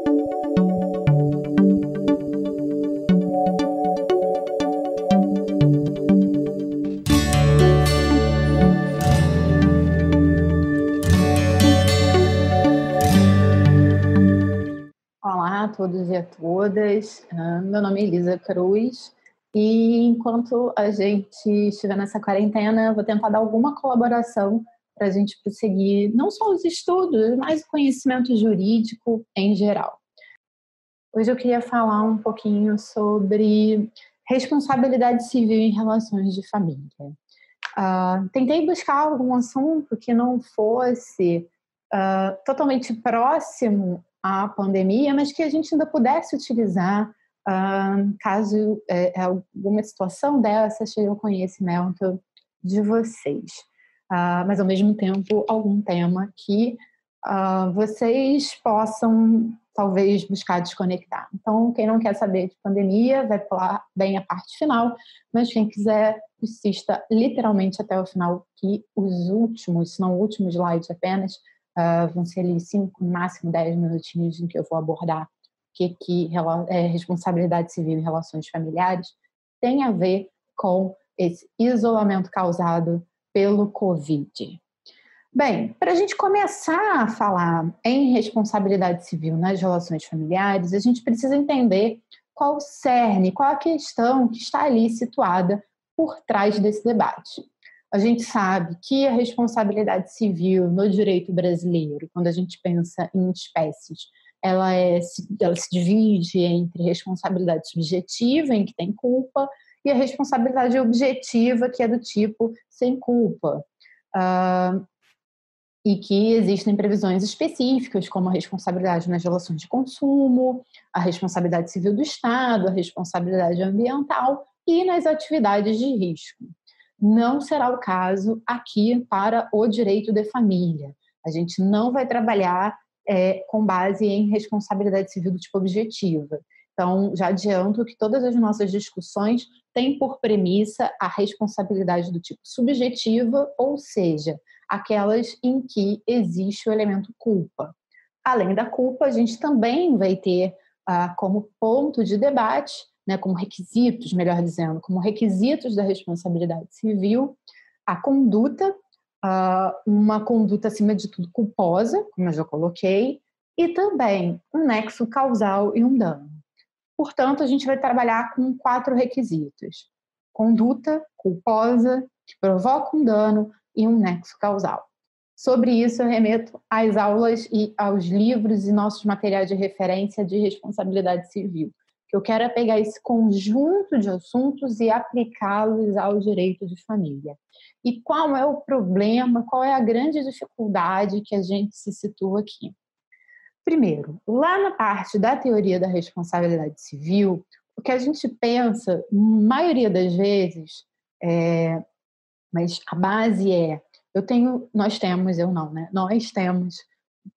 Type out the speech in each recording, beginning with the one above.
Olá a todos e a todas, meu nome é Elisa Cruz e enquanto a gente estiver nessa quarentena, eu vou tentar dar alguma colaboração para a gente prosseguir não só os estudos, mas o conhecimento jurídico em geral. Hoje eu queria falar um pouquinho sobre responsabilidade civil em relações de família. Tentei buscar algum assunto que não fosse totalmente próximo à pandemia, mas que a gente ainda pudesse utilizar caso alguma situação dessa chegue ao conhecimento de vocês. Mas, ao mesmo tempo, algum tema que vocês possam, talvez, buscar desconectar. Então, quem não quer saber de pandemia vai pular bem a parte final, mas quem quiser, assista literalmente até o final, que os últimos, se não o último slide apenas, vão ser ali 5, no máximo 10 minutinhos em que eu vou abordar o que responsabilidade civil em relações familiares tem a ver com esse isolamento causado pelo Covid. Bem, para a gente começar a falar em responsabilidade civil nas relações familiares, a gente precisa entender qual o cerne, qual a questão que está ali situada por trás desse debate. A gente sabe que a responsabilidade civil no direito brasileiro, quando a gente pensa em espécies, ela se divide entre responsabilidade subjetiva, em que tem culpa, e a responsabilidade objetiva, que é do tipo sem culpa. E que existem previsões específicas, como a responsabilidade nas relações de consumo, a responsabilidade civil do Estado, a responsabilidade ambiental e nas atividades de risco. Não será o caso aqui para o direito de família. A gente não vai trabalhar com base em responsabilidade civil do tipo objetiva. Então, já adianto que todas as nossas discussões têm por premissa a responsabilidade do tipo subjetiva, ou seja, aquelas em que existe o elemento culpa. Além da culpa, a gente também vai ter como ponto de debate, né, como requisitos, melhor dizendo, como requisitos da responsabilidade civil, a conduta, uma conduta acima de tudo culposa, como eu já coloquei, e também um nexo causal e um dano. Portanto, a gente vai trabalhar com 4 requisitos: conduta culposa, que provoca um dano, e um nexo causal. Sobre isso, eu remeto às aulas e aos livros e nossos materiais de referência de responsabilidade civil. O que eu quero é pegar esse conjunto de assuntos e aplicá-los ao direito de família. E qual é o problema, qual é a grande dificuldade que a gente se situa aqui? Primeiro, lá na parte da teoria da responsabilidade civil, o que a gente pensa, maioria das vezes, mas a base nós temos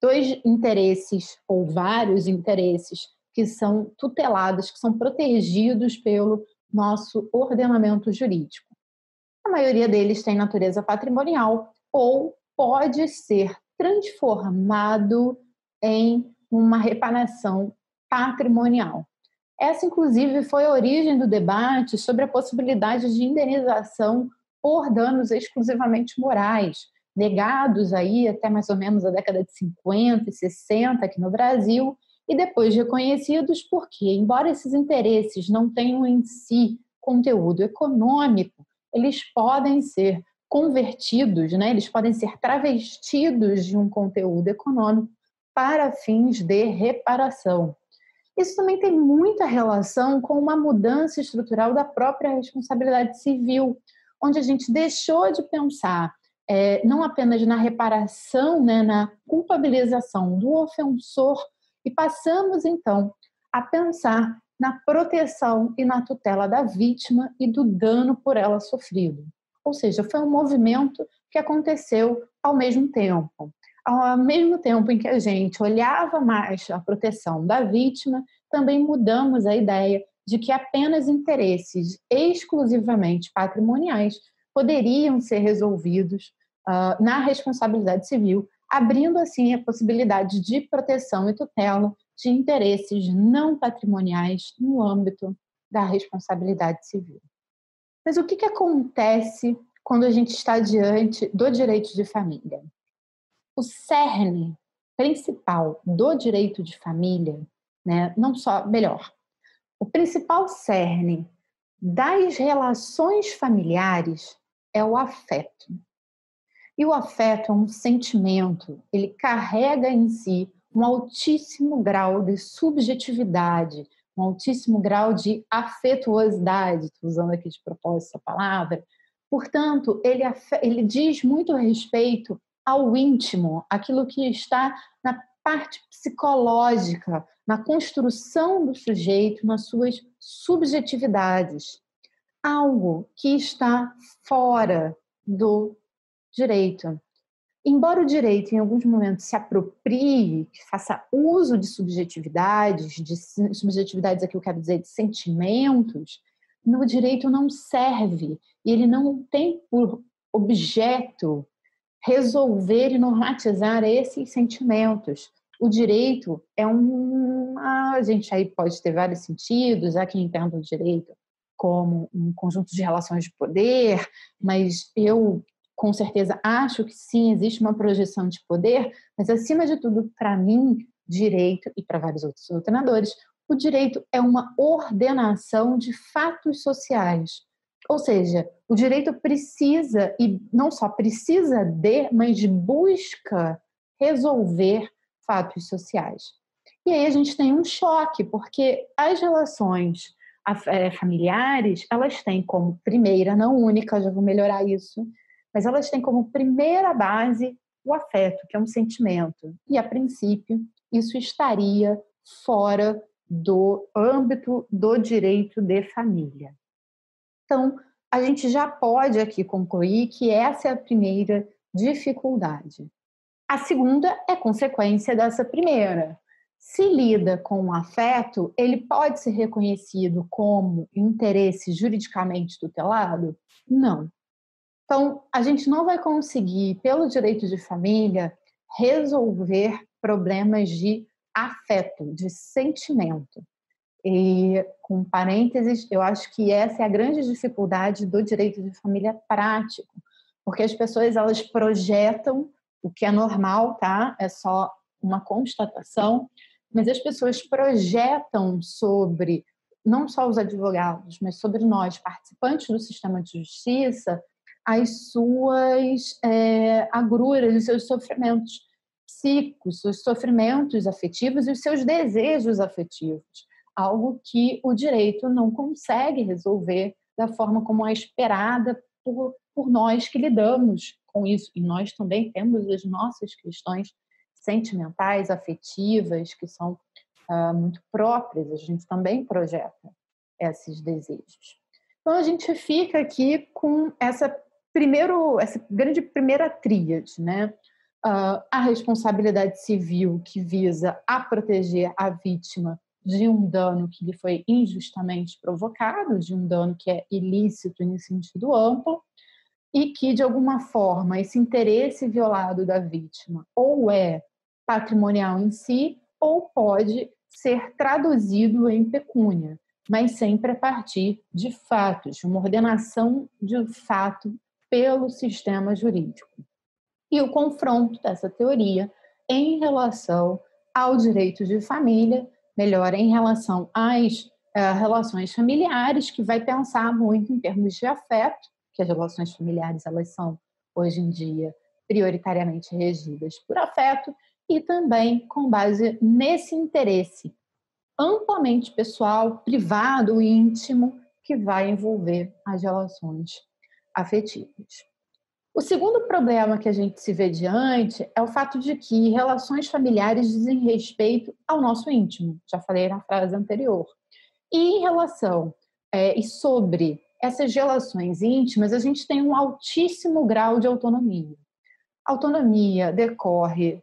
2 interesses ou vários interesses que são tutelados, que são protegidos pelo nosso ordenamento jurídico. A maioria deles tem natureza patrimonial ou pode ser transformado em uma reparação patrimonial. Essa, inclusive, foi a origem do debate sobre a possibilidade de indenização por danos exclusivamente morais, negados aí até mais ou menos a década de 50 e 60 aqui no Brasil, e depois reconhecidos porque, embora esses interesses não tenham em si conteúdo econômico, eles podem ser convertidos, né? Eles podem ser travestidos de um conteúdo econômico para fins de reparação. Isso também tem muita relação com uma mudança estrutural da própria responsabilidade civil, onde a gente deixou de pensar não apenas na reparação, né, na culpabilização do ofensor, e passamos, então, a pensar na proteção e na tutela da vítima e do dano por ela sofrido. Ou seja, foi um movimento que aconteceu ao mesmo tempo. Ao mesmo tempo em que a gente olhava mais a proteção da vítima, também mudamos a ideia de que apenas interesses exclusivamente patrimoniais poderiam ser resolvidos na responsabilidade civil, abrindo assim a possibilidade de proteção e tutela de interesses não patrimoniais no âmbito da responsabilidade civil. Mas o que acontece quando a gente está diante do direito de família? O cerne principal do direito de família, né, não só, melhor, o principal cerne das relações familiares é o afeto. E o afeto é um sentimento, ele carrega em si um altíssimo grau de subjetividade, um altíssimo grau de afetuosidade, estou usando aqui de propósito essa palavra. Portanto, ele diz muito respeito ao íntimo, aquilo que está na parte psicológica, na construção do sujeito, nas suas subjetividades. Algo que está fora do direito. Embora o direito, em alguns momentos, se aproprie, que faça uso de subjetividades aqui eu quero dizer de sentimentos, no direito não serve, e ele não tem por objeto resolver e normatizar esses sentimentos. O direito é a gente aí pode ter vários sentidos, há quem entenda o direito como um conjunto de relações de poder, mas eu com certeza acho que sim, existe uma projeção de poder, mas acima de tudo, para mim, direito, e para vários outros doutrinadores, o direito é uma ordenação de fatos sociais. Ou seja, o direito precisa, e não só precisa de, mas busca resolver fatos sociais. E aí a gente tem um choque, porque as relações familiares, elas têm como primeira, não única, já vou melhorar isso, mas elas têm como primeira base o afeto, que é um sentimento. E, a princípio, isso estaria fora do âmbito do direito de família. Então, a gente já pode aqui concluir que essa é a primeira dificuldade. A segunda é consequência dessa primeira. Se lida com o afeto, ele pode ser reconhecido como interesse juridicamente tutelado? Não. Então, a gente não vai conseguir, pelo direito de família, resolver problemas de afeto, de sentimento. E, com parênteses, eu acho que essa é a grande dificuldade do direito de família prático, porque as pessoas elas projetam o que é normal, tá? É só uma constatação, mas as pessoas projetam sobre não só os advogados, mas sobre nós, participantes do sistema de justiça, as suas agruras, os seus sofrimentos psíquicos, seus sofrimentos afetivos e os seus desejos afetivos. Algo que o direito não consegue resolver da forma como é esperada por nós que lidamos com isso. E nós também temos as nossas questões sentimentais, afetivas, que são muito próprias. A gente também projeta esses desejos. Então, a gente fica aqui com essa grande primeira tríade, né? A responsabilidade civil que visa a proteger a vítima de um dano que lhe foi injustamente provocado, de um dano que é ilícito em sentido amplo, e que, de alguma forma, esse interesse violado da vítima ou é patrimonial em si, ou pode ser traduzido em pecúnia, mas sempre a partir de fatos, de uma ordenação de fato pelo sistema jurídico. E o confronto dessa teoria em relação ao direito de família, melhor, em relação às relações familiares, que vai pensar muito em termos de afeto, que as relações familiares elas são, hoje em dia, prioritariamente regidas por afeto, e também com base nesse interesse amplamente pessoal, privado, íntimo, que vai envolver as relações afetivas. O segundo problema que a gente se vê diante é o fato de que relações familiares dizem respeito ao nosso íntimo, já falei na frase anterior. E em relação e sobre essas relações íntimas, a gente tem um altíssimo grau de autonomia. Autonomia decorre,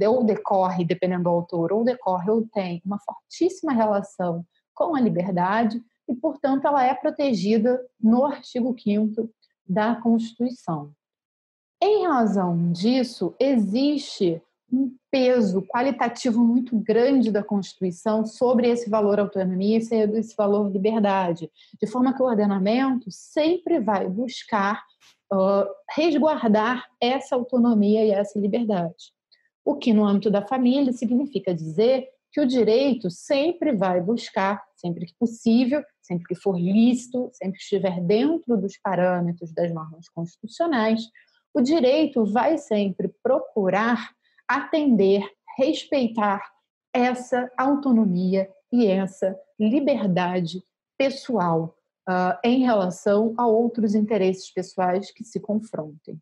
ou decorre, dependendo do autor, ou decorre ou tem uma fortíssima relação com a liberdade e, portanto, ela é protegida no artigo 5º da Constituição. Em razão disso, existe um peso qualitativo muito grande da Constituição sobre esse valor autonomia e esse valor liberdade, de forma que o ordenamento sempre vai buscar resguardar essa autonomia e essa liberdade. O que, no âmbito da família, significa dizer que o direito sempre vai buscar, sempre que possível, sempre que for lícito, sempre que estiver dentro dos parâmetros das normas constitucionais, o direito vai sempre procurar atender, respeitar essa autonomia e essa liberdade pessoal em relação a outros interesses pessoais que se confrontem.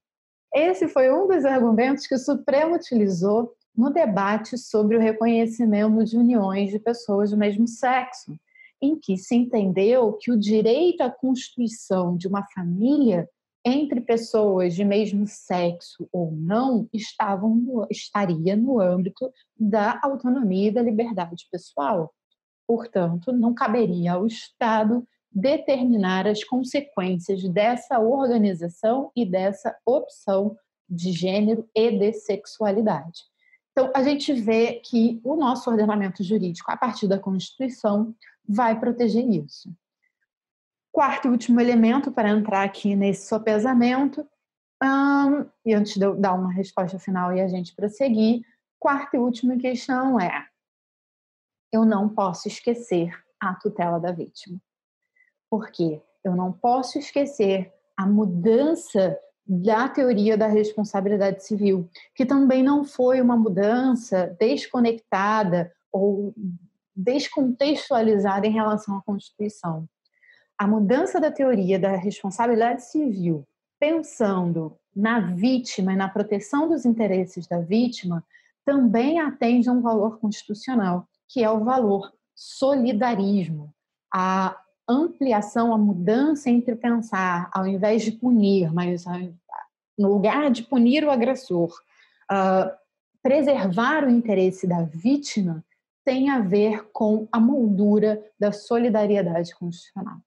Esse foi um dos argumentos que o Supremo utilizou no debate sobre o reconhecimento de uniões de pessoas do mesmo sexo, em que se entendeu que o direito à constituição de uma família entre pessoas de mesmo sexo ou não estaria no âmbito da autonomia e da liberdade pessoal. Portanto, não caberia ao Estado determinar as consequências dessa organização e dessa opção de gênero e de sexualidade. Então, a gente vê que o nosso ordenamento jurídico, a partir da Constituição, vai proteger isso. Quarto e último elemento para entrar aqui nesse sopesamento, e antes de eu dar uma resposta final e a gente prosseguir, quarta e última questão é: eu não posso esquecer a tutela da vítima. Porque eu não posso esquecer a mudança da teoria da responsabilidade civil, que também não foi uma mudança desconectada ou descontextualizada em relação à Constituição. A mudança da teoria da responsabilidade civil, pensando na vítima e na proteção dos interesses da vítima, também atende a um valor constitucional, que é o valor solidarismo. A ampliação, a mudança entre pensar, ao invés de punir, mas no lugar de punir o agressor, preservar o interesse da vítima, tem a ver com a moldura da solidariedade constitucional.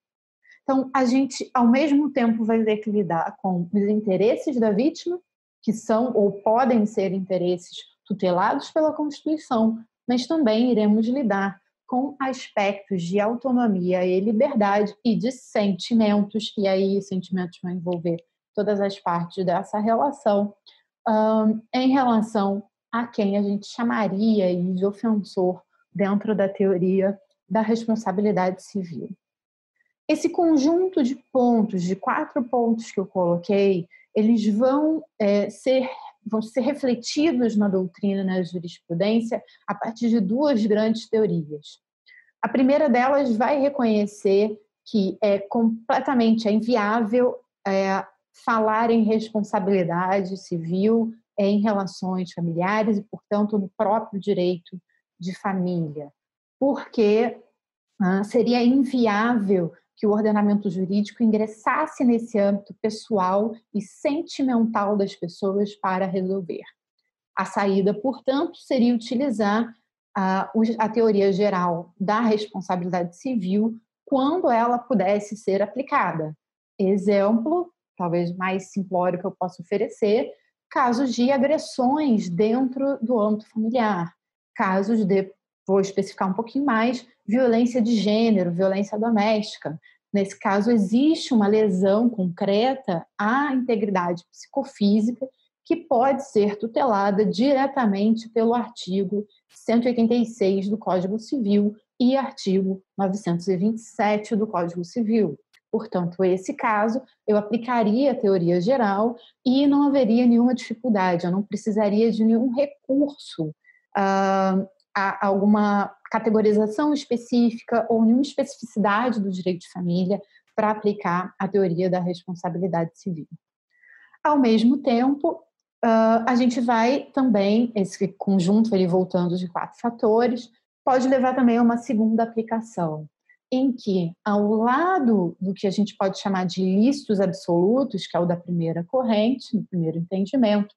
Então, a gente, ao mesmo tempo, vai ter que lidar com os interesses da vítima, que são ou podem ser interesses tutelados pela Constituição, mas também iremos lidar com aspectos de autonomia e liberdade e de sentimentos, e aí sentimentos vão envolver todas as partes dessa relação, em relação a quem a gente chamaria de ofensor dentro da teoria da responsabilidade civil. Esse conjunto de pontos, de 4 pontos que eu coloquei, eles vão ser refletidos na doutrina e na jurisprudência a partir de 2 grandes teorias. A primeira delas vai reconhecer que é completamente inviável falar em responsabilidade civil em relações familiares e, portanto, no próprio direito de família, porque seria inviável que o ordenamento jurídico ingressasse nesse âmbito pessoal e sentimental das pessoas para resolver. A saída, portanto, seria utilizar a teoria geral da responsabilidade civil quando ela pudesse ser aplicada. Exemplo, talvez mais simplório que eu possa oferecer, casos de agressões dentro do âmbito familiar, casos de, vou especificar um pouquinho mais, violência de gênero, violência doméstica. Nesse caso, existe uma lesão concreta à integridade psicofísica que pode ser tutelada diretamente pelo artigo 186 do Código Civil e artigo 927 do Código Civil. Portanto, esse caso, eu aplicaria a teoria geral e não haveria nenhuma dificuldade, eu não precisaria de nenhum recurso a alguma categorização específica ou nenhuma especificidade do direito de família para aplicar a teoria da responsabilidade civil. Ao mesmo tempo, a gente vai também, esse conjunto ali voltando de 4 fatores, pode levar também a uma segunda aplicação, em que, ao lado do que a gente pode chamar de ilícitos absolutos, que é o da primeira corrente, no primeiro entendimento,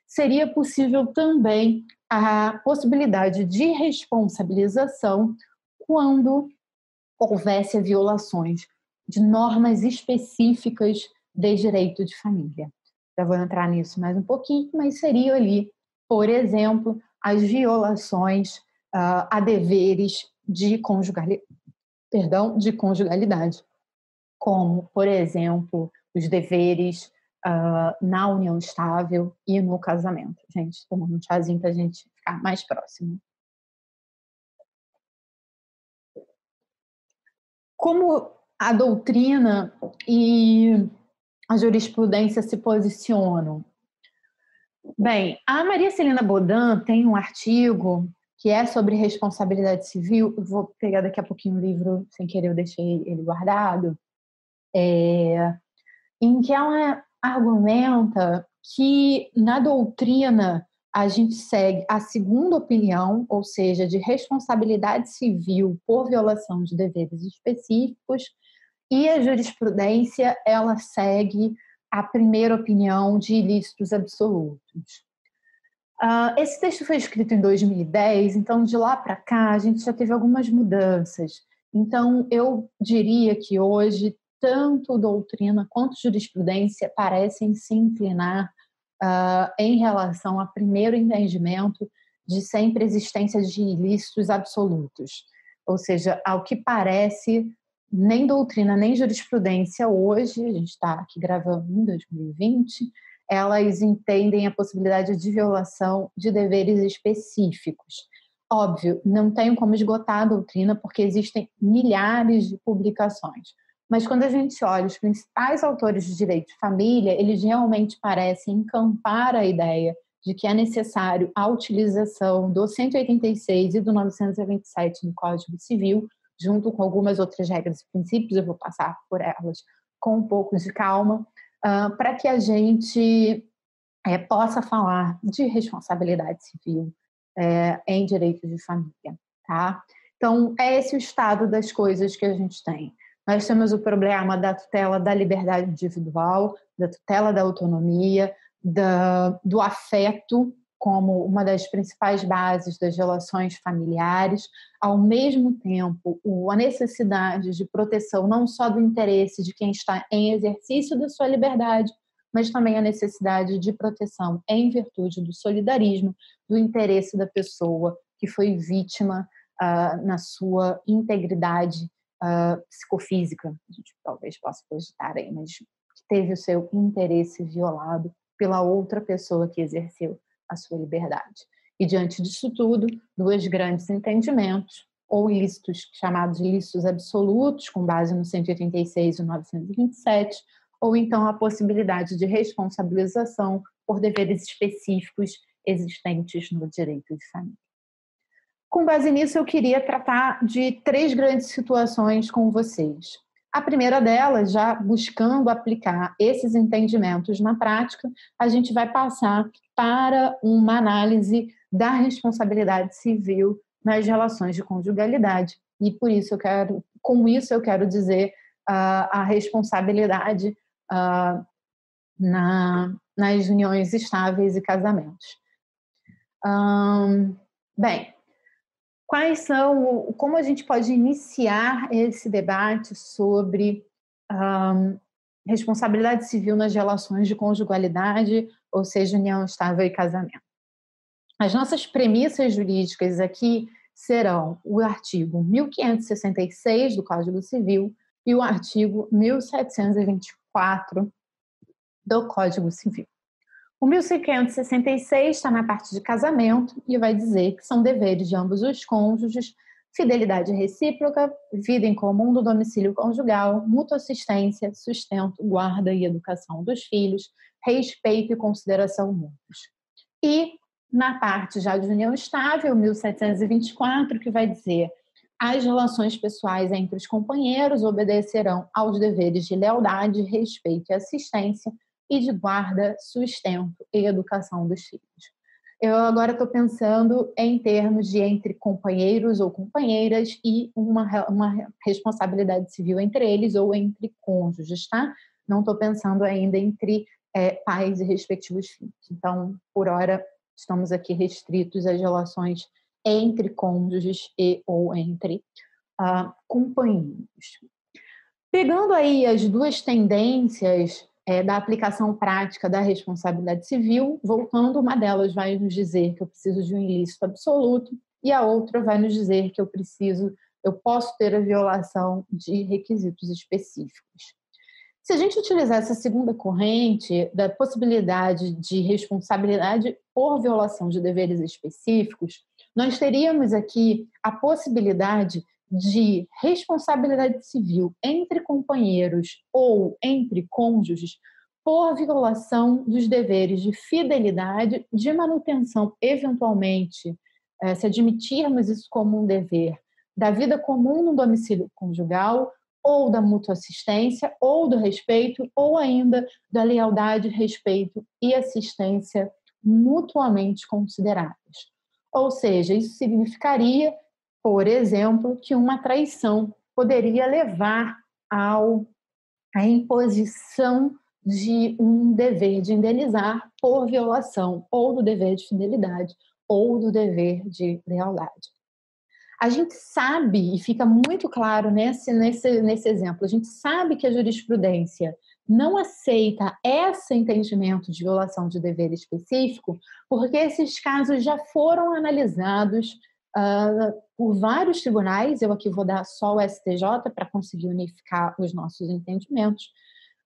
seria possível também a possibilidade de responsabilização quando houvesse violações de normas específicas de direito de família. Já vou entrar nisso mais um pouquinho, mas seria ali por exemplo, as violações a deveres de conjugalidade, como, por exemplo, os deveres na união estável e no casamento. Gente, tomando um chazinho para a gente ficar mais próximo. Como a doutrina e a jurisprudência se posicionam? Bem, a Maria Celina Bodin tem um artigo que é sobre responsabilidade civil. Eu vou pegar daqui a pouquinho o livro, sem querer eu deixei ele guardado, em que ela argumenta que na doutrina a gente segue a segunda opinião, ou seja, de responsabilidade civil por violação de deveres específicos, e a jurisprudência ela segue a primeira opinião de ilícitos absolutos. Esse texto foi escrito em 2010, então de lá para cá a gente já teve algumas mudanças. Então eu diria que hoje tanto doutrina quanto jurisprudência parecem se inclinar em relação ao primeiro entendimento de sempre existência de ilícitos absolutos. Ou seja, ao que parece, nem doutrina nem jurisprudência hoje, a gente está aqui gravando em 2020, elas entendem a possibilidade de violação de deveres específicos. Óbvio, não tenho como esgotar a doutrina porque existem milhares de publicações. Mas quando a gente olha os principais autores de direito de família, eles realmente parecem encampar a ideia de que é necessário a utilização do 186 e do 927 no Código Civil, junto com algumas outras regras e princípios, eu vou passar por elas com um pouco de calma, para que a gente possa falar de responsabilidade civil em direito de família, tá? Então, é esse o estado das coisas que a gente tem. Nós temos o problema da tutela da liberdade individual, da tutela da autonomia, do afeto como uma das principais bases das relações familiares, ao mesmo tempo a necessidade de proteção não só do interesse de quem está em exercício da sua liberdade, mas também a necessidade de proteção em virtude do solidarismo, do interesse da pessoa que foi vítima na sua integridade psicofísica, a gente talvez possa cogitar aí, mas que teve o seu interesse violado pela outra pessoa que exerceu a sua liberdade. E diante disso tudo, dois grandes entendimentos, ou ilícitos chamados ilícitos absolutos, com base no 186 e 927, ou então a possibilidade de responsabilização por deveres específicos existentes no direito de família. Com base nisso, eu queria tratar de 3 grandes situações com vocês. A primeira delas, já buscando aplicar esses entendimentos na prática, a gente vai passar para uma análise da responsabilidade civil nas relações de conjugalidade. E com isso eu quero dizer a responsabilidade nas uniões estáveis e casamentos. Bem, como a gente pode iniciar esse debate sobre responsabilidade civil nas relações de conjugalidade, ou seja, união estável e casamento? As nossas premissas jurídicas aqui serão o artigo 1566 do Código Civil e o artigo 1724 do Código Civil. O 1566 está na parte de casamento e vai dizer que são deveres de ambos os cônjuges fidelidade recíproca, vida em comum do domicílio conjugal, mútua assistência, sustento, guarda e educação dos filhos, respeito e consideração mútuos. E na parte já de união estável, 1724, que vai dizer as relações pessoais entre os companheiros obedecerão aos deveres de lealdade, respeito e assistência e de guarda, sustento e educação dos filhos. Eu agora estou pensando em termos de entre companheiros ou companheiras e uma responsabilidade civil entre eles ou entre cônjuges, tá? Não estou pensando ainda entre pais e respectivos filhos. Então, por hora, estamos aqui restritos às relações entre cônjuges e ou entre companheiros. Pegando aí as duas tendências da aplicação prática da responsabilidade civil, voltando, uma delas vai nos dizer que eu preciso de um ilícito absoluto e a outra vai nos dizer que eu posso ter a violação de requisitos específicos. Se a gente utilizar essa segunda corrente da possibilidade de responsabilidade por violação de deveres específicos, nós teríamos aqui a possibilidade de responsabilidade civil entre companheiros ou entre cônjuges por violação dos deveres de fidelidade, de manutenção, eventualmente, se admitirmos isso como um dever, da vida comum no domicílio conjugal, ou da mútua assistência, ou do respeito, ou ainda da lealdade, respeito e assistência mutuamente consideradas. Ou seja, isso significaria, por exemplo, que uma traição poderia levar à imposição de um dever de indenizar por violação ou do dever de fidelidade ou do dever de lealdade. A gente sabe, e fica muito claro nesse exemplo, a gente sabe que a jurisprudência não aceita esse entendimento de violação de dever específico, porque esses casos já foram analisados por vários tribunais. Eu aqui vou dar só o STJ para conseguir unificar os nossos entendimentos,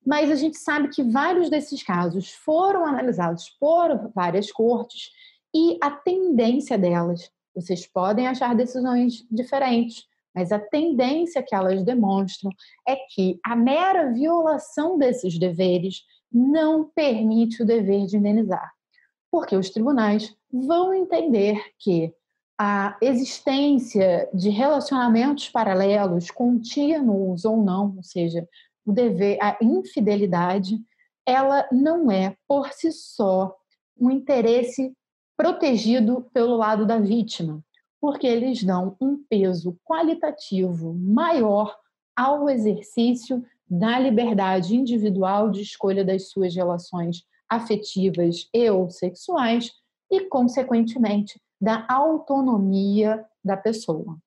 mas a gente sabe que vários desses casos foram analisados por várias cortes e a tendência delas, vocês podem achar decisões diferentes, mas a tendência que elas demonstram é que a mera violação desses deveres não permite o dever de indenizar, porque os tribunais vão entender que a existência de relacionamentos paralelos, contínuos ou não, ou seja, o dever, a infidelidade, ela não é, por si só, um interesse protegido pelo lado da vítima, porque eles dão um peso qualitativo maior ao exercício da liberdade individual de escolha das suas relações afetivas e ou sexuais e, consequentemente, da autonomia da pessoa.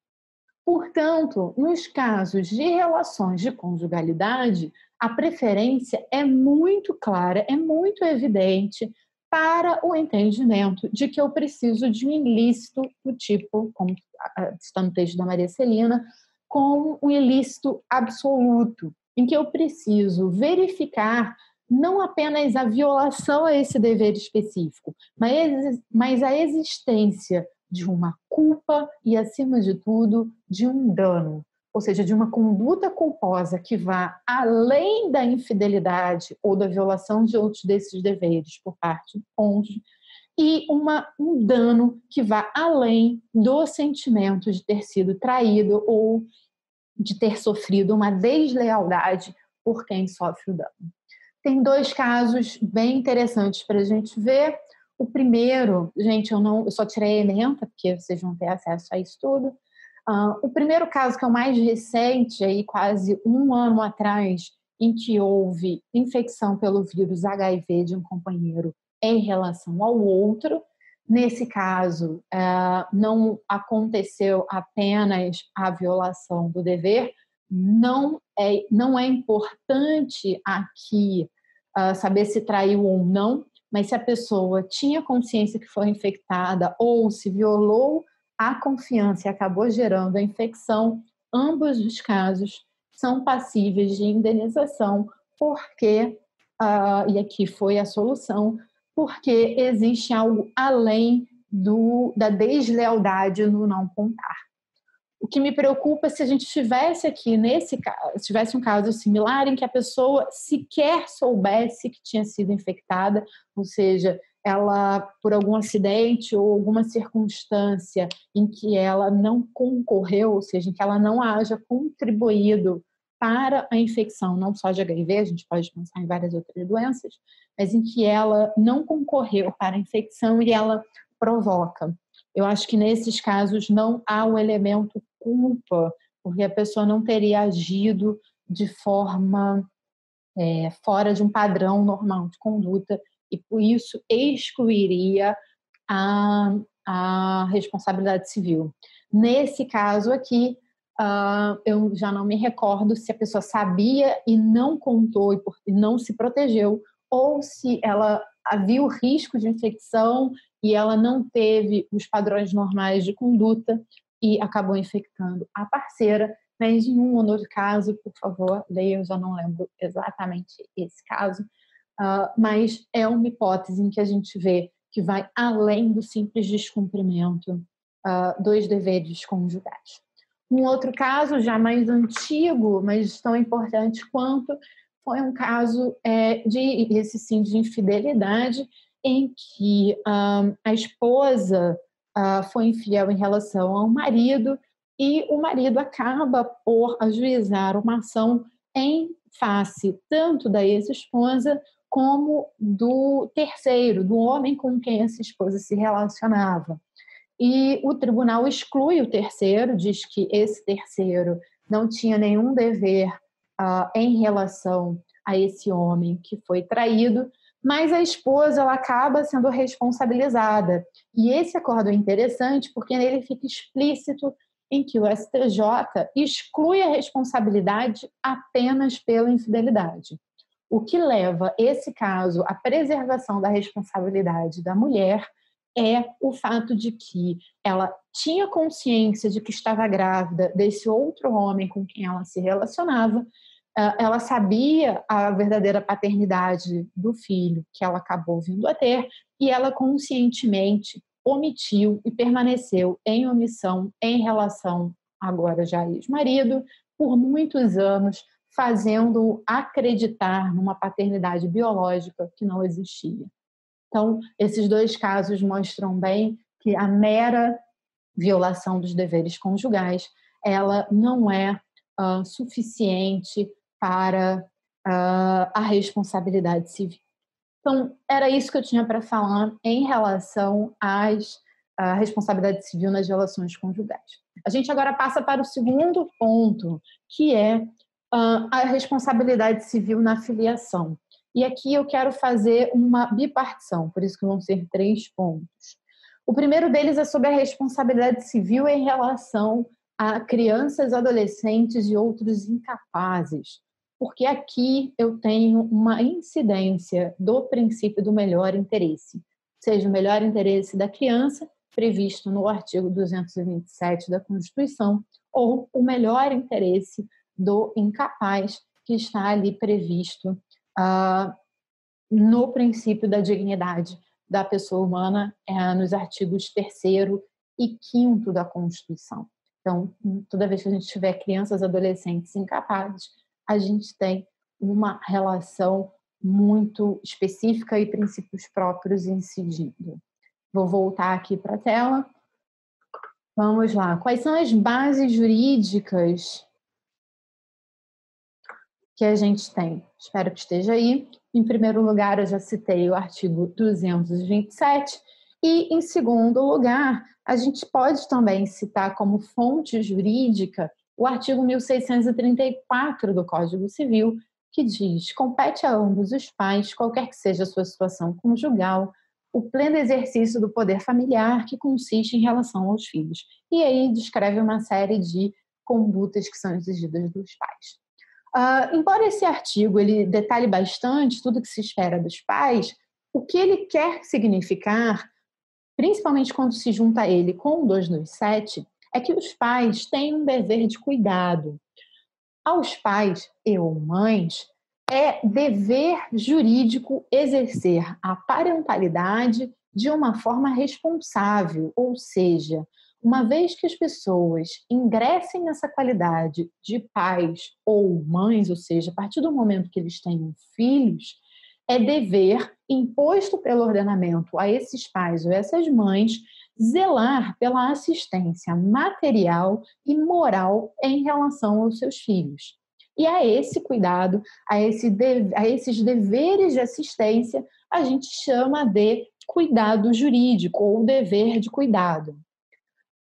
Portanto, nos casos de relações de conjugalidade, a preferência é muito clara, é muito evidente para o entendimento de que eu preciso de um ilícito do tipo, como está no texto da Maria Celina, com um ilícito absoluto, em que eu preciso verificar não apenas a violação a esse dever específico, mas a existência de uma culpa e, acima de tudo, de um dano, ou seja, de uma conduta culposa que vá além da infidelidade ou da violação de outros desses deveres por parte do cônjuge, e um dano que vá além do sentimento de ter sido traído ou de ter sofrido uma deslealdade por quem sofre o dano. Tem dois casos bem interessantes para a gente ver. O primeiro, gente, eu só tirei a ementa, porque vocês vão ter acesso a isso tudo. O primeiro caso, que é o mais recente, aí quase um ano atrás, em que houve infecção pelo vírus HIV de um companheiro em relação ao outro. Nesse caso, não aconteceu apenas a violação do dever. Não é importante aqui saber se traiu ou não, mas se a pessoa tinha consciência que foi infectada ou se violou a confiança e acabou gerando a infecção, ambos os casos são passíveis de indenização, porque, e aqui foi a solução, porque existe algo além da deslealdade no não contar. O que me preocupa é se a gente tivesse aqui, se tivesse um caso similar em que a pessoa sequer soubesse que tinha sido infectada, ou seja, ela, por algum acidente ou alguma circunstância em que ela não concorreu, ou seja, em que ela não haja contribuído para a infecção, não só de HIV, a gente pode pensar em várias outras doenças, mas em que ela não concorreu para a infecção e ela provoca. Eu acho que nesses casos não há o elemento culpa, porque a pessoa não teria agido de forma fora de um padrão normal de conduta e, por isso, excluiria a responsabilidade civil. Nesse caso aqui, Eu já não me recordo se a pessoa sabia e não contou e não se protegeu, ou se ela havia o risco de infecção e ela não teve os padrões normais de conduta e acabou infectando a parceira. Mas em um ou outro caso, por favor, leia, eu já não lembro exatamente esse caso, mas é uma hipótese em que a gente vê que vai além do simples descumprimento dos deveres conjugais. Um outro caso, já mais antigo, mas tão importante quanto, foi um caso esse sim, de infidelidade, em que a esposa foi infiel em relação ao marido e o marido acaba por ajuizar uma ação em face tanto da ex-esposa como do terceiro, do homem com quem essa esposa se relacionava. E o tribunal exclui o terceiro, diz que esse terceiro não tinha nenhum dever em relação a esse homem que foi traído, mas a esposa ela acaba sendo responsabilizada. E esse acordo é interessante porque nele fica explícito em que o STJ exclui a responsabilidade apenas pela infidelidade. O que leva esse caso à preservação da responsabilidade da mulher é o fato de que ela tinha consciência de que estava grávida desse outro homem com quem ela se relacionava, ela sabia a verdadeira paternidade do filho que ela acabou vindo a ter e ela conscientemente omitiu e permaneceu em omissão em relação, agora já ex-marido, por muitos anos, fazendo acreditar numa paternidade biológica que não existia. Então, esses dois casos mostram bem que a mera violação dos deveres conjugais, ela não é suficiente para a responsabilidade civil. Então, era isso que eu tinha para falar em relação à responsabilidade civil nas relações conjugais. A gente agora passa para o segundo ponto, que é a responsabilidade civil na filiação. E aqui eu quero fazer uma bipartição, por isso que vão ser 3 pontos. O primeiro deles é sobre a responsabilidade civil em relação a crianças, adolescentes e outros incapazes, porque aqui eu tenho uma incidência do princípio do melhor interesse, seja o melhor interesse da criança, previsto no artigo 227 da Constituição, ou o melhor interesse do incapaz, que está ali previsto no princípio da dignidade da pessoa humana, nos artigos 3º e 5º da Constituição. Então, toda vez que a gente tiver crianças, adolescentes incapazes, a gente tem uma relação muito específica e princípios próprios incidindo. Vou voltar aqui para a tela. Vamos lá. Quais são as bases jurídicas que a gente tem? Espero que esteja aí. Em primeiro lugar, eu já citei o artigo 227 e, em segundo lugar, a gente pode também citar como fonte jurídica o artigo 1634 do Código Civil, que diz: compete a ambos os pais, qualquer que seja a sua situação conjugal, o pleno exercício do poder familiar que consiste em relação aos filhos. E aí descreve uma série de condutas que são exigidas dos pais. Embora esse artigo ele detalhe bastante tudo que se espera dos pais, o que ele quer significar, principalmente quando se junta a ele com o 227, é que os pais têm um dever de cuidado. Aos pais e ou mães, é dever jurídico exercer a parentalidade de uma forma responsável, ou seja, uma vez que as pessoas ingressem nessa qualidade de pais ou mães, ou seja, a partir do momento que eles tenham filhos, é dever imposto pelo ordenamento a esses pais ou essas mães zelar pela assistência material e moral em relação aos seus filhos. E a esse cuidado, a esses deveres de assistência, a gente chama de cuidado jurídico ou dever de cuidado.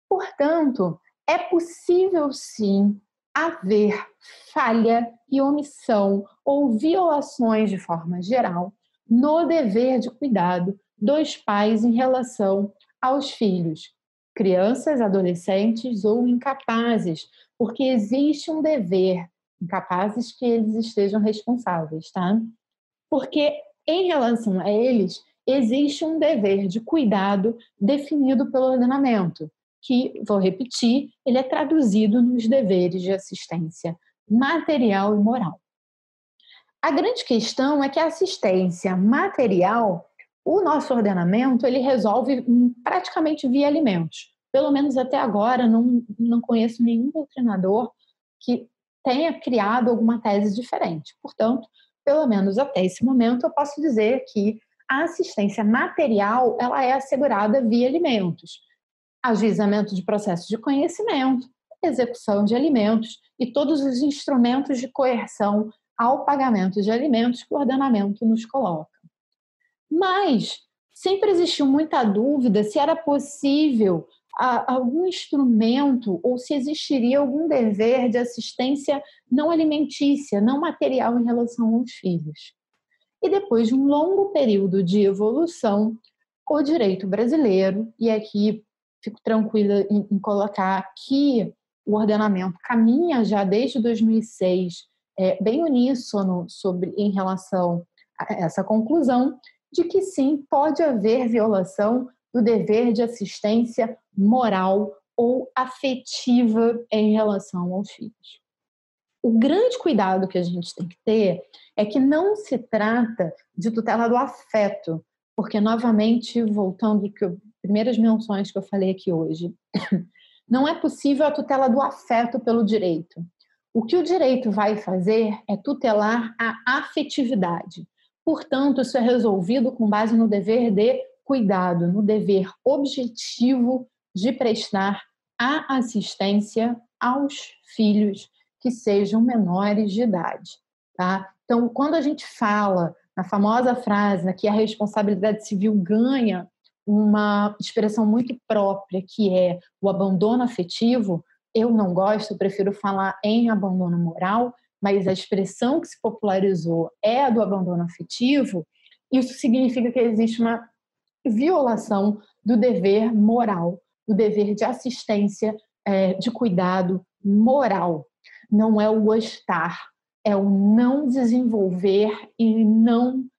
Portanto, é possível sim haver falha e omissão ou violações de forma geral no dever de cuidado dos pais em relação aos filhos. crianças, adolescentes ou incapazes, porque existe um dever, incapazes que eles estejam responsáveis, tá? Porque em relação a eles, existe um dever de cuidado definido pelo ordenamento, que, vou repetir, ele é traduzido nos deveres de assistência material e moral. A grande questão é que a assistência material, o nosso ordenamento, ele resolve praticamente via alimentos. Pelo menos até agora, não conheço nenhum doutrinador que tenha criado alguma tese diferente. Portanto, pelo menos até esse momento, eu posso dizer que a assistência material ela é assegurada via alimentos. Ajuizamento de processos de conhecimento, execução de alimentos e todos os instrumentos de coerção ao pagamento de alimentos que o ordenamento nos coloca. Mas sempre existiu muita dúvida se era possível algum instrumento ou se existiria algum dever de assistência não alimentícia, não material em relação aos filhos. E depois de um longo período de evolução, o direito brasileiro, e aqui fico tranquila em colocar que o ordenamento caminha já desde 2006 bem uníssono em relação a essa conclusão de que sim, pode haver violação do dever de assistência moral ou afetiva em relação aos filhos. O grande cuidado que a gente tem que ter é que não se trata de tutela do afeto, porque, novamente, voltando às primeiras menções que eu falei aqui hoje, não é possível a tutela do afeto pelo direito. O que o direito vai fazer é tutelar a afetividade. Portanto, isso é resolvido com base no dever de cuidado, no dever objetivo de prestar a assistência aos filhos que sejam menores de idade. Tá? Então, quando a gente fala na famosa frase que a responsabilidade civil ganha uma expressão muito própria, que é o abandono afetivo, eu não gosto, eu prefiro falar em abandono moral, mas a expressão que se popularizou é a do abandono afetivo. Isso significa que existe uma violação do dever moral, do dever de assistência, de cuidado moral. Não é o estar, é o não desenvolver e não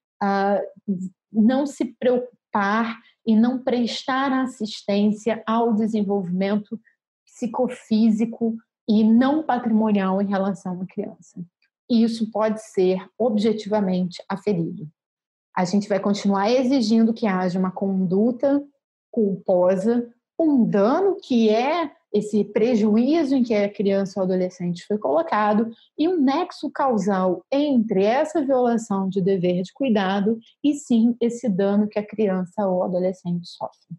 se preocupar e não prestar assistência ao desenvolvimento psicofísico e não patrimonial em relação à criança. E isso pode ser objetivamente aferido. A gente vai continuar exigindo que haja uma conduta culposa, um dano que é esse prejuízo em que a criança ou adolescente foi colocado e um nexo causal entre essa violação de dever de cuidado e sim esse dano que a criança ou adolescente sofre.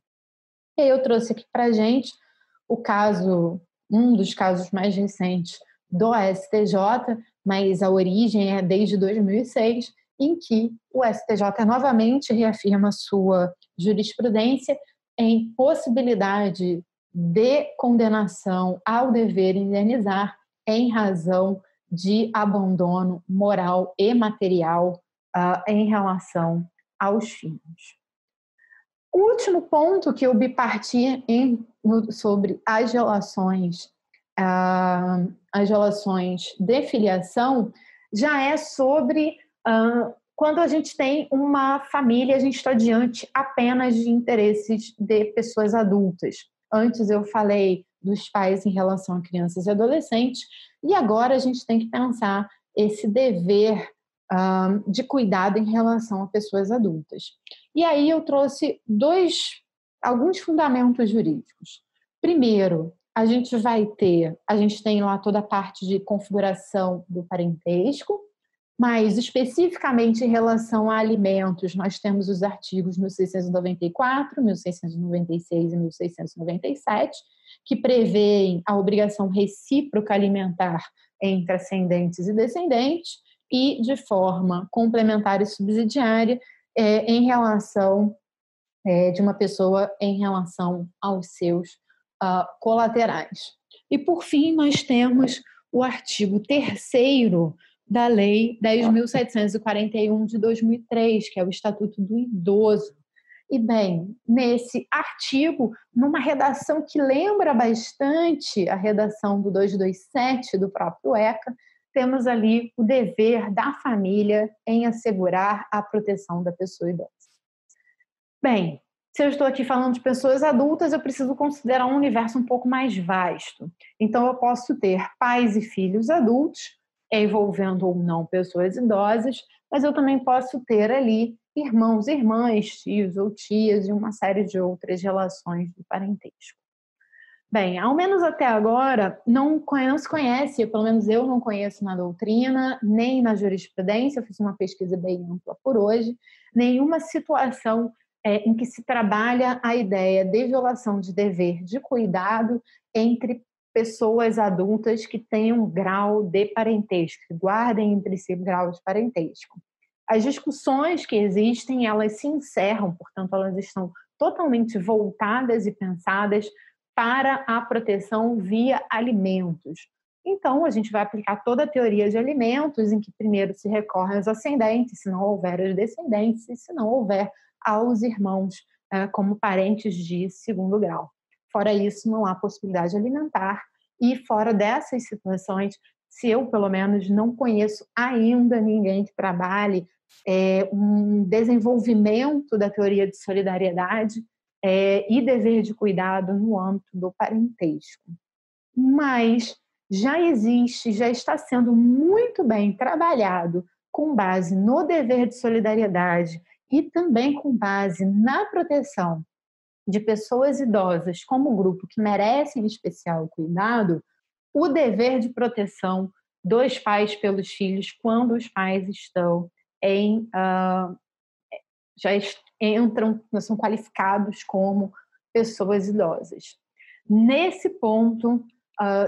E eu trouxe aqui para a gente um dos casos mais recentes do STJ, mas a origem é desde 2006, em que o STJ novamente reafirma sua jurisprudência em possibilidade de condenação ao dever indenizar em razão de abandono moral e material em relação aos filhos. O último ponto que eu biparti sobre as relações de filiação já é sobre quando a gente tem uma família, a gente está diante apenas de interesses de pessoas adultas. Antes eu falei dos pais em relação a crianças e adolescentes, e agora a gente tem que pensar esse dever de cuidado em relação a pessoas adultas. E aí eu trouxe alguns fundamentos jurídicos. Primeiro, a gente tem lá toda a parte de configuração do parentesco, mas especificamente em relação a alimentos, nós temos os artigos 1694, 1696 e 1697, que prevêem a obrigação recíproca alimentar entre ascendentes e descendentes, e de forma complementar e subsidiária em relação de uma pessoa em relação aos seus colaterais. E, por fim, nós temos o artigo 3º da Lei 10.741 de 2003, que é o Estatuto do Idoso. E, bem, nesse artigo, numa redação que lembra bastante a redação do 227 do próprio ECA, temos ali o dever da família em assegurar a proteção da pessoa idosa. Bem, se eu estou aqui falando de pessoas adultas, eu preciso considerar um universo um pouco mais vasto. Então, eu posso ter pais e filhos adultos, envolvendo ou não pessoas idosas, mas eu também posso ter ali irmãos, irmãs, tios ou tias e uma série de outras relações de parentesco. Bem, ao menos até agora, não se conhece, pelo menos eu não conheço na doutrina, nem na jurisprudência, eu fiz uma pesquisa bem ampla por hoje, nenhuma situação em que se trabalha a ideia de violação de dever de cuidado entre pessoas adultas que tenham um grau de parentesco, que guardem entre si grau de parentesco. As discussões que existem, elas se encerram, portanto, elas estão totalmente voltadas e pensadas para a proteção via alimentos. Então, a gente vai aplicar toda a teoria de alimentos, em que primeiro se recorre aos ascendentes, se não houver aos descendentes, e se não houver aos irmãos como parentes de segundo grau. Fora isso, não há possibilidade alimentar, e fora dessas situações, se eu, pelo menos, não conheço ainda ninguém que trabalhe um desenvolvimento da teoria de solidariedade e dever de cuidado no âmbito do parentesco. Mas já existe, já está sendo muito bem trabalhado com base no dever de solidariedade e também com base na proteção de pessoas idosas como grupo que merecem especial cuidado, o dever de proteção dos pais pelos filhos quando os pais estão já entram, são qualificados como pessoas idosas. Nesse ponto,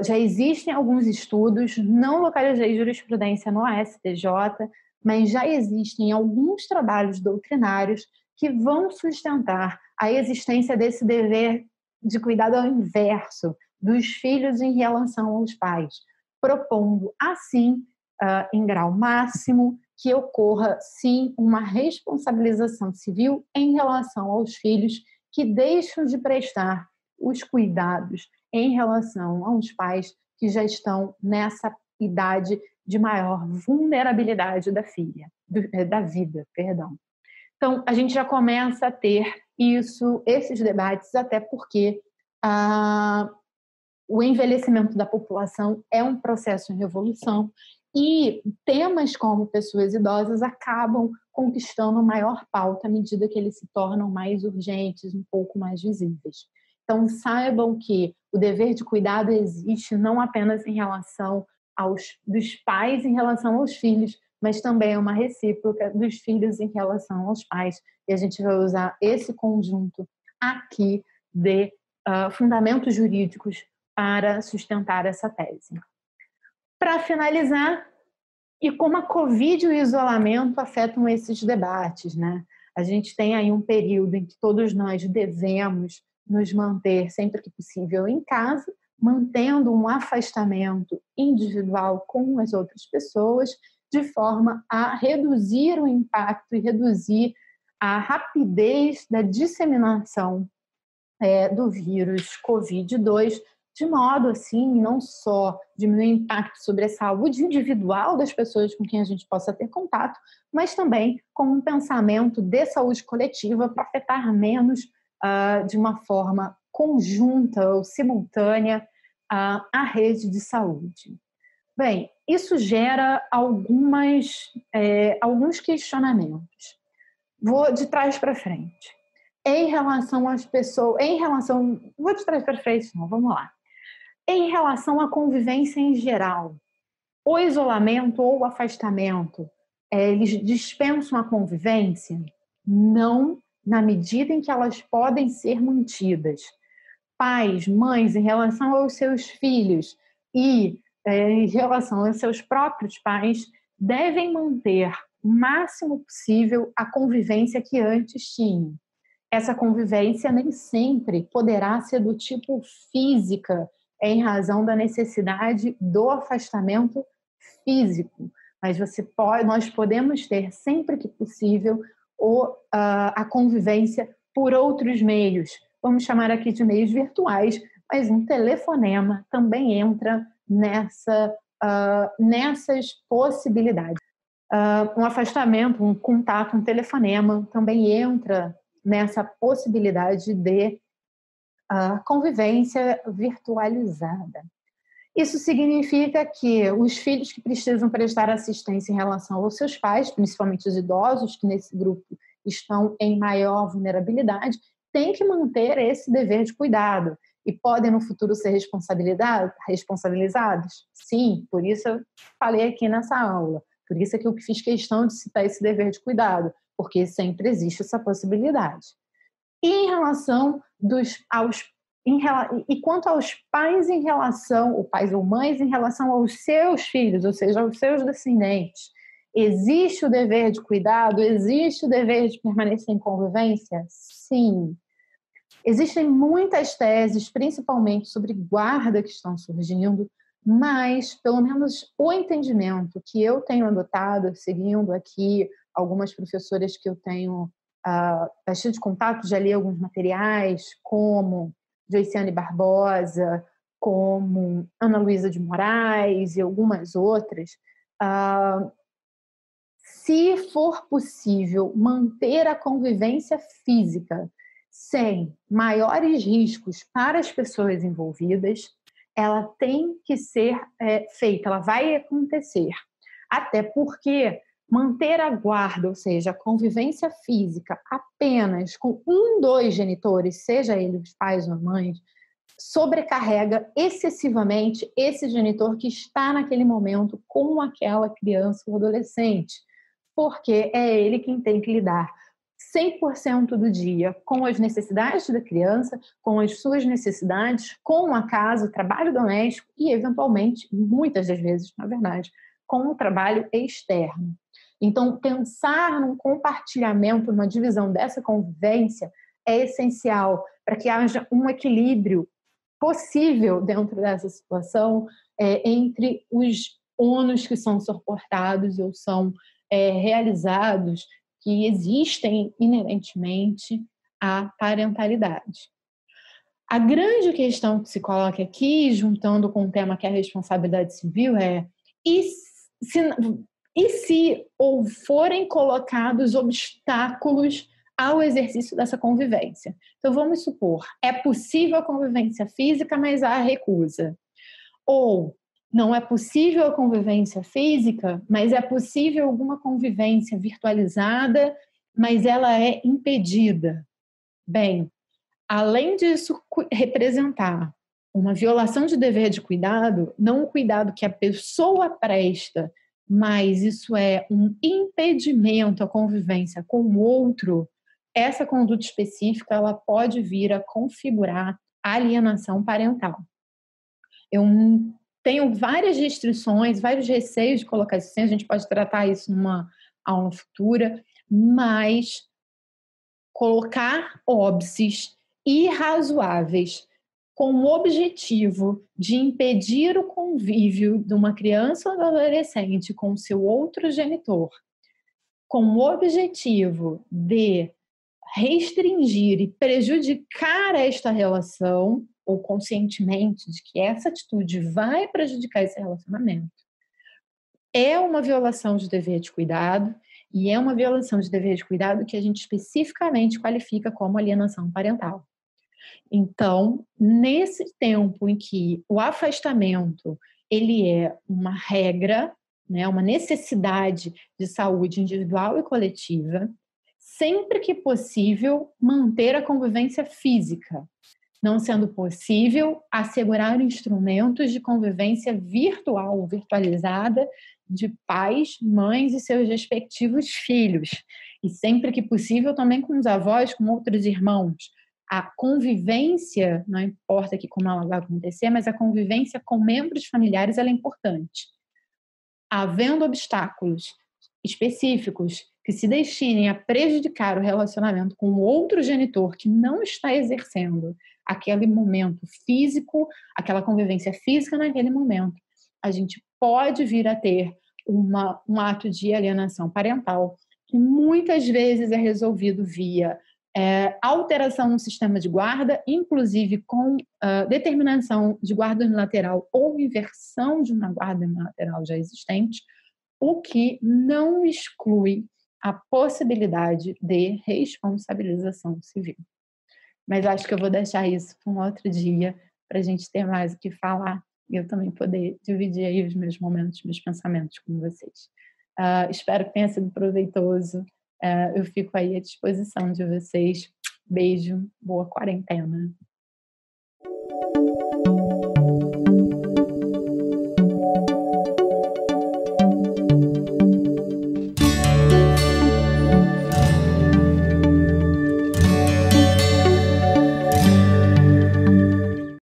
já existem alguns estudos, não localizei jurisprudência no STJ, mas já existem alguns trabalhos doutrinários que vão sustentar a existência desse dever de cuidado ao inverso dos filhos em relação aos pais, propondo, assim, em grau máximo, que ocorra, sim, uma responsabilização civil em relação aos filhos que deixam de prestar os cuidados em relação aos pais que já estão nessa idade de maior vulnerabilidade da vida. Então, a gente já começa a ter esses debates, até porque o envelhecimento da população é um processo em revolução e temas como pessoas idosas acabam conquistando maior pauta à medida que eles se tornam mais urgentes, um pouco mais visíveis. Então, saibam que o dever de cuidado existe não apenas em relação dos pais em relação aos filhos, mas também é uma recíproca dos filhos em relação aos pais. E a gente vai usar esse conjunto aqui de fundamentos jurídicos para sustentar essa tese. Para finalizar, e como a Covid e o isolamento afetam esses debates, né? A gente tem aí um período em que todos nós devemos nos manter sempre que possível em casa, mantendo um afastamento individual com as outras pessoas, de forma a reduzir o impacto e reduzir a rapidez da disseminação do vírus Covid-2, de modo assim, não só diminuir o impacto sobre a saúde individual das pessoas com quem a gente possa ter contato, mas também com um pensamento de saúde coletiva para afetar menos de uma forma conjunta ou simultânea a rede de saúde. Bem, isso gera alguns questionamentos. Vou de trás para frente. Em relação às pessoas, vou de trás para frente, não, vamos lá. Em relação à convivência em geral, o isolamento ou o afastamento, eles dispensam a convivência? Não, na medida em que elas podem ser mantidas. Pais, mães, em relação aos seus filhos e em relação aos seus próprios pais, devem manter o máximo possível a convivência que antes tinham. Essa convivência nem sempre poderá ser do tipo física, em razão da necessidade do afastamento físico, mas nós podemos ter sempre que possível a convivência por outros meios, vamos chamar aqui de meios virtuais, mas um telefonema também entra nessas possibilidades. Um afastamento, um contato, um telefonema também entra nessa possibilidade de convivência virtualizada. Isso significa que os filhos que precisam prestar assistência em relação aos seus pais, principalmente os idosos, que nesse grupo estão em maior vulnerabilidade, têm que manter esse dever de cuidado e podem no futuro ser responsabilizados? Sim, por isso eu falei aqui nessa aula. Por isso é que eu fiz questão de citar esse dever de cuidado, porque sempre existe essa possibilidade. E em relação e quanto aos pais pais ou mães em relação aos seus filhos, ou seja, aos seus descendentes, existe o dever de cuidado? Existe o dever de permanecer em convivência? Sim. Existem muitas teses, principalmente sobre guarda, que estão surgindo, mas, pelo menos, o entendimento que eu tenho adotado, seguindo aqui algumas professoras que eu tenho bastante contato, já li alguns materiais, como Joiciane Barbosa, como Ana Luísa de Moraes e algumas outras, se for possível manter a convivência física sem maiores riscos para as pessoas envolvidas, ela tem que ser feita, ela vai acontecer. Até porque manter a guarda, ou seja, a convivência física apenas com dois genitores, seja ele os pais ou mães, sobrecarrega excessivamente esse genitor que está naquele momento com aquela criança ou adolescente, porque é ele quem tem que lidar 100% do dia com as necessidades da criança, com as suas necessidades, com a casa, o trabalho doméstico e, eventualmente, muitas das vezes, na verdade, com o trabalho externo. Então, pensar num compartilhamento, numa divisão dessa convivência é essencial para que haja um equilíbrio possível dentro dessa situação entre os ônus que são suportados ou são realizados, que existem inerentemente à parentalidade. A grande questão que se coloca aqui, juntando com o tema que é a responsabilidade civil, e se ou forem colocados obstáculos ao exercício dessa convivência? Então, vamos supor, é possível a convivência física, mas há recusa. Ou não é possível a convivência física, mas é possível alguma convivência virtualizada, mas ela é impedida. Bem, além disso representar uma violação de dever de cuidado, não o cuidado que a pessoa presta, mas isso é um impedimento à convivência com o outro, essa conduta específica ela pode vir a configurar alienação parental. Eu tenho várias restrições, vários receios de colocar isso assim, a gente pode tratar isso numa aula futura, mas colocar óbices irrazoáveis com o objetivo de impedir o convívio de uma criança ou adolescente com seu outro genitor, com o objetivo de restringir e prejudicar esta relação, ou conscientemente de que essa atitude vai prejudicar esse relacionamento, é uma violação de dever de cuidado, e é uma violação de dever de cuidado que a gente especificamente qualifica como alienação parental. Então, nesse tempo em que o afastamento ele é uma regra, né, uma necessidade de saúde individual e coletiva, sempre que possível, manter a convivência física, não sendo possível, assegurar instrumentos de convivência virtual ou virtualizada de pais, mães e seus respectivos filhos. E sempre que possível, também com os avós, com outros irmãos. A convivência, não importa aqui como ela vai acontecer, mas a convivência com membros familiares ela é importante. Havendo obstáculos específicos que se destinem a prejudicar o relacionamento com o outro genitor que não está exercendo aquele momento físico, aquela convivência física naquele momento, a gente pode vir a ter um ato de alienação parental que muitas vezes é resolvido via alteração no sistema de guarda, inclusive com determinação de guarda unilateral ou inversão de uma guarda unilateral já existente, o que não exclui a possibilidade de responsabilização civil. Mas acho que eu vou deixar isso para um outro dia, para a gente ter mais o que falar e eu também poder dividir aí os meus momentos, meus pensamentos com vocês. Espero que tenha sido proveitoso. Eu fico aí à disposição de vocês. Beijo, boa quarentena.